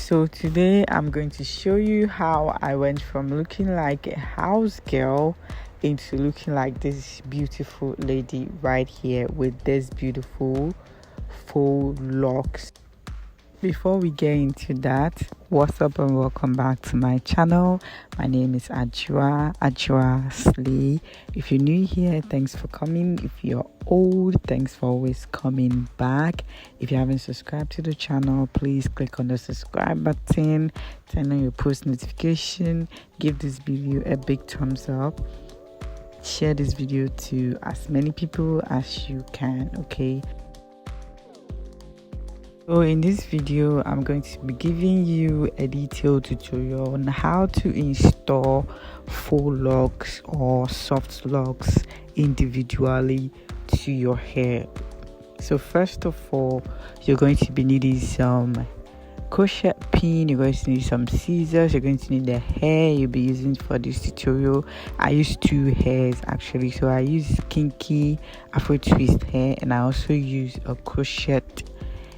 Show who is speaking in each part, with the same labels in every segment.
Speaker 1: So today I'm going to show you how I went from looking like a house girl into looking like this beautiful lady right here with this beautiful faux locks. Before we get into that, what's up and welcome back to my channel. My name is Ajua Slay. If you're new here, thanks for coming. If you're old, thanks for always coming back. If you haven't subscribed to the channel, please click on the subscribe button, turn on your post notification, give this video a big thumbs up, share this video to as many people as you can, okay? So in this video, I'm going to be giving you a detailed tutorial on how to install faux locks or soft locks individually to your hair. So first of all, you're going to be needing some crochet pin, you're going to need some scissors, you're going to need the hair you'll be using for this tutorial. I use two hairs actually, so I use kinky afro twist hair and I also use a crochet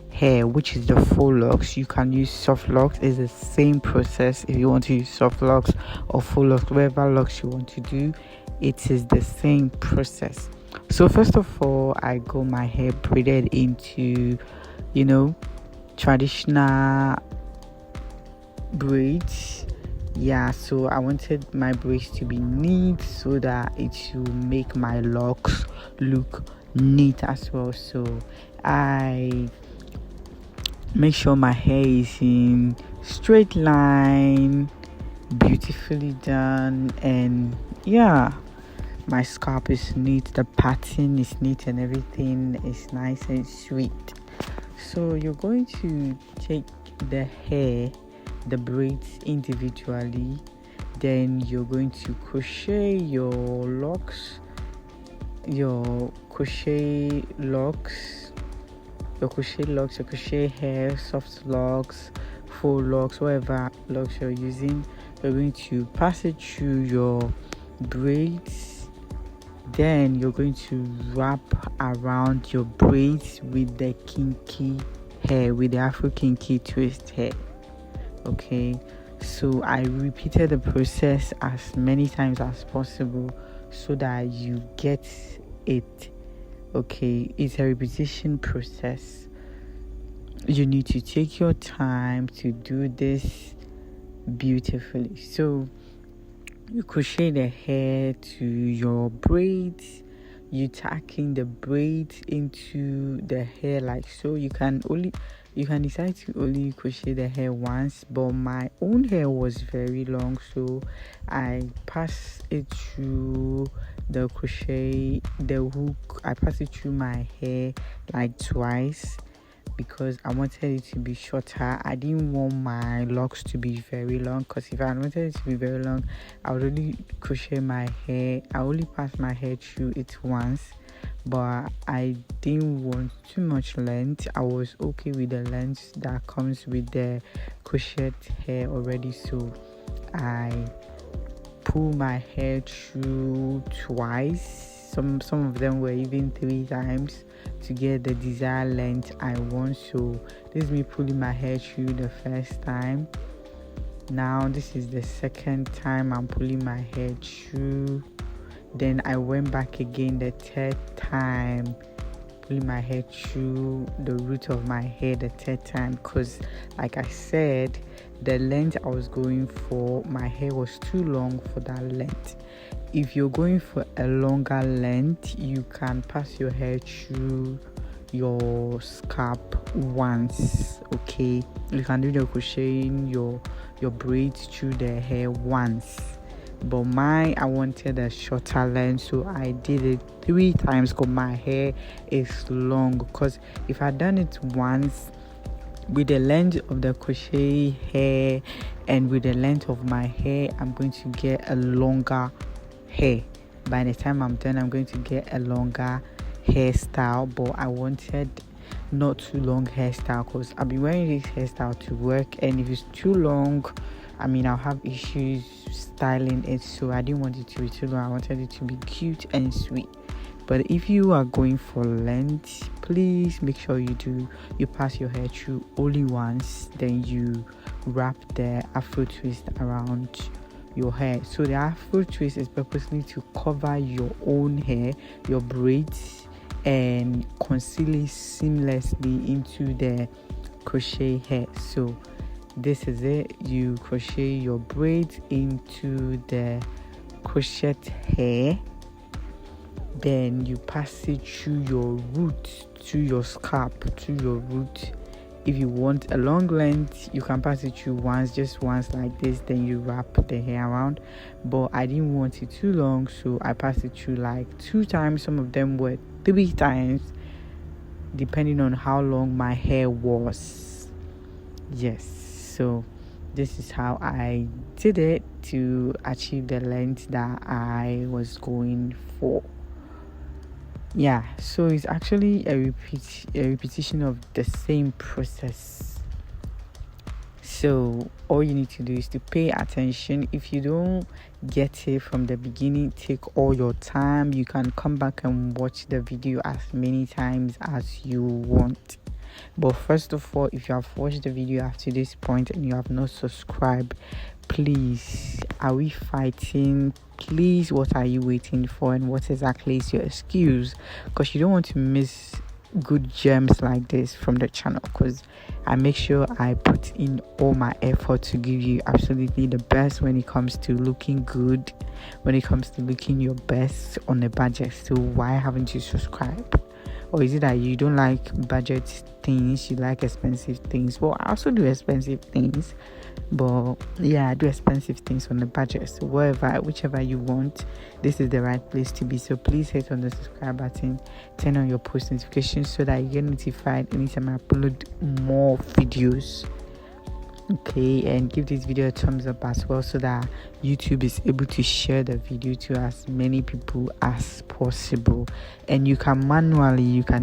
Speaker 1: hair, which is the faux locks. You can use soft locks. It's the same process. If you want to use soft locks or faux locks, whatever locks you want to do, it is the same process. So first of all, I got my hair braided into, traditional braids. Yeah, so I wanted my braids to be neat so that it should make my locks look neat as well. So I make sure my hair is in straight line, beautifully done, and yeah, my scalp is neat, the pattern is neat, and everything is nice and sweet. So you're going to take the hair, the braids individually, then you're going to crochet your locks, your crochet hair, soft locks, faux locks, whatever locks you're using. You're going to pass it through your braids, then you're going to wrap around your braids with the kinky hair, with the afro kinky twist hair. Okay, so I repeated the process as many times as possible so that you get it. Okay, it's a repetition process. You need to take your time to do this beautifully. So you crochet the hair to your braids, you tacking the braids into the hair like so. You can decide to only crochet the hair once, but my own hair was very long, so I passed it through the crochet, the hook. I passed it through my hair like twice because I wanted it to be shorter. I didn't want my locks to be very long, because if I wanted it to be very long, I would only crochet my hair. I only passed my hair through it once, but I didn't want too much length. I was okay with the length that comes with the crochet hair already, so I pull my hair through twice. Some of them were even 3 times to get the desired length I want. So this is me pulling my hair through the first time. Now this is the second time I'm pulling my hair through. Then I went back again the third time, pulling my hair through the root of my hair the third time, because like I said, the length I was going for, my hair was too long for that length. If you're going for a longer length, you can pass your hair through your scalp once. Okay, you can do the crocheting your braids through the hair once, but I wanted a shorter length, so I did it 3 times because my hair is long. Because if I done it once with the length of the crochet hair and with the length of my hair, I'm going to get a longer hair. By the time I'm done, I'm going to get a longer hairstyle, but I wanted not too long hairstyle because I've been wearing this hairstyle to work, and if it's too long, I'll have issues styling it, so I didn't want it to be too long. I wanted it to be cute and sweet. But if you are going for length, please make sure you pass your hair through only once, then you wrap the afro twist around your hair. So the afro twist is purposely to cover your own hair, your braids, and conceal it seamlessly into the crochet hair. So this is it. You crochet your braids into the crochet hair, then you pass it through your root to your scalp, to your root. If you want a long length, you can pass it through once, just once like this, then you wrap the hair around. But I didn't want it too long, so I passed it through like 2 times. Some of them were 3 times, depending on how long my hair was. Yes, so this is how I did it to achieve the length that I was going for. Yeah, so it's actually a repetition of the same process. So all you need to do is to pay attention. If you don't get it from the beginning, take all your time. You can come back and watch the video as many times as you want. But first of all, if you have watched the video up to this point and you have not subscribed, please, are we fighting? Please, what are you waiting for, and what exactly is your excuse? Because you don't want to miss good gems like this from the channel, because I make sure I put in all my effort to give you absolutely the best when it comes to looking good, when it comes to looking your best on a budget. So why haven't you subscribed? Or is it that you don't like budget things, you like expensive things? Well, I also do expensive things, but yeah, I do expensive things on the budget. So whichever you want, this is the right place to be. So please hit on the subscribe button, turn on your post notifications so that you get notified anytime I upload more videos. Okay, and give this video a thumbs up as well, so that YouTube is able to share the video to as many people as possible. And you can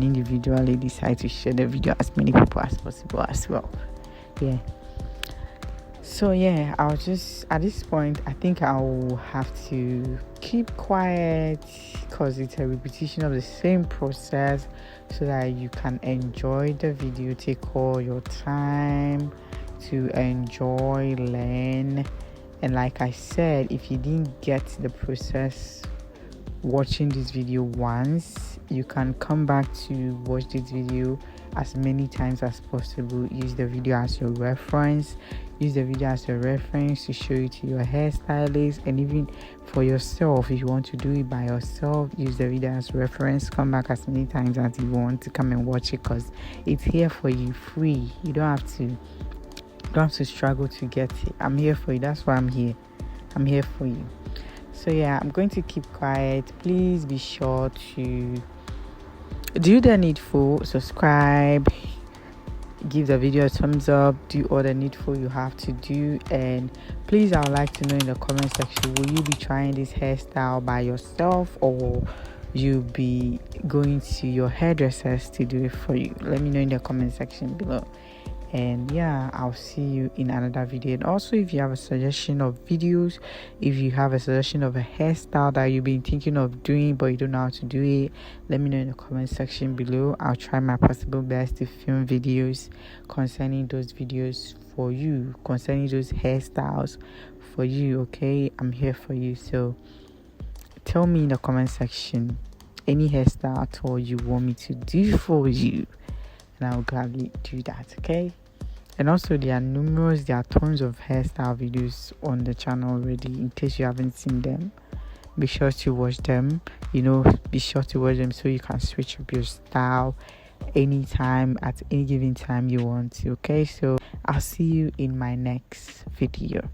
Speaker 1: individually decide to share the video as many people as possible as well. Yeah, so yeah, I'll just, at this point, I think I'll have to keep quiet because it's a repetition of the same process, so that you can enjoy the video. Take all your time to enjoy, learn. And like I said, if you didn't get the process watching this video once, you can come back to watch this video as many times as possible. Use the video as your reference. Use the video as your reference to show it to your hairstylist, and even for yourself, if you want to do it by yourself, use the video as reference. Come back as many times as you want to come and watch it, because it's here for you free. You don't have to struggle to get it. I'm here for you. That's why I'm here for you. So yeah, I'm going to keep quiet. Please be sure to do the needful, subscribe, give the video a thumbs up, do all the needful you have to do. And please, I would like to know in the comment section, will you be trying this hairstyle by yourself, or you'll be going to your hairdressers to do it for you? Let me know in the comment section below. And yeah, I'll see you in another video. And also, if you have a suggestion of videos, if you have a suggestion of a hairstyle that you've been thinking of doing but you don't know how to do it, let me know in the comment section below. I'll try my possible best to film videos concerning those videos for you, concerning those hairstyles for you. Okay, I'm here for you. So tell me in the comment section any hairstyle at all you want me to do for you, and I'll gladly do that. Okay. And also, there are tons of hairstyle videos on the channel already. In case you haven't seen them, be sure to watch them. Be sure to watch them so you can switch up your style anytime, at any given time you want to. Okay, so I'll see you in my next video.